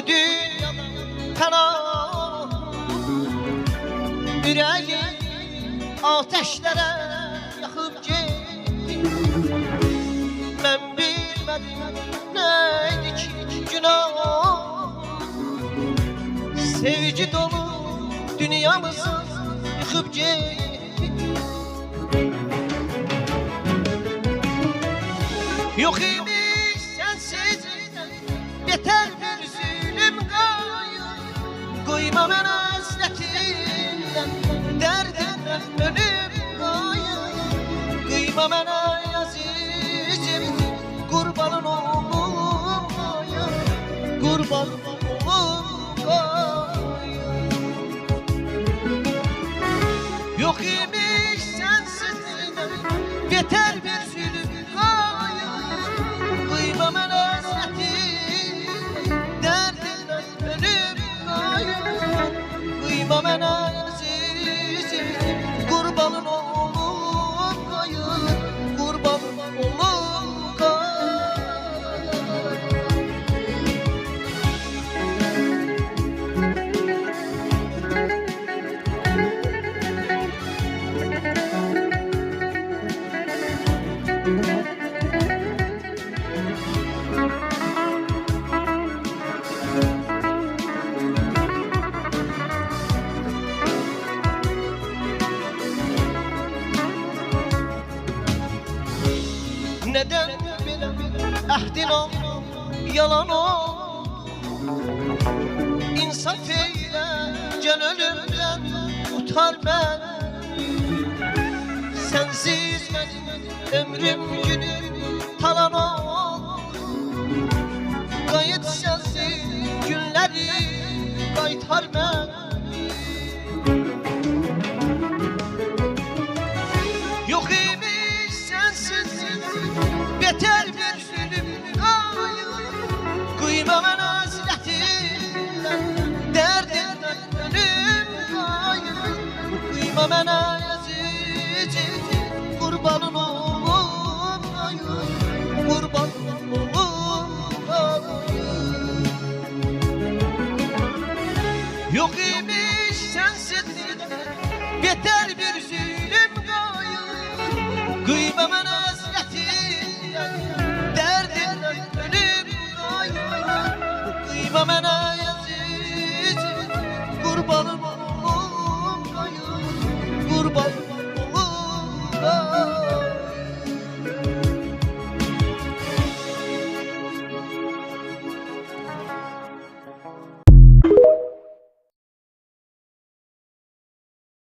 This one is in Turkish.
bu dünyada fena. Yüreği ateşlere yakıp gitti. Ben bilmedim neydi ki günah. Sevgi dolu dünyamızı yıkıp gitti. Yok imiş sensiz yeter bir zulüm gayrı. Koyma ben hasretinden, derdimden ölüm gayrı. Kıyma ben azizim, kurbanın oğlum gayrı. Kurbanın oğlum gayrı. Yok imiş sensiz yeter bir zulüm gayrı. Kıyma ben hasretinden, derdimden ölüm gayrı. Kıyma ben azizim, kurbanın oğlum gayrı. Kurbanın oğlum gayrı. Neden benim ahdin ol, yalan ol? İnsaf eyle, can ölümden kurtar beni. Sensiz benim ömrüm günüm talan ol. Kayıt sensiz günleri kaytar beni. Yok imiş sensiz beter bir zulüm gayrı. Kıyma ben hasretinden, derdimden ölüm gayrı. Kıyma ben azizim, kurbanın oğlum gayrı. Kurbanın oğlum gayrı. Yok imiş sensiz beter bir zulüm gayrı. Kıyma ben hasretinden, derdimden ölüm gayrı. Kıyma ben azizim, kurbanım oğlum gayrı. Kurbanım oğlum gayrı.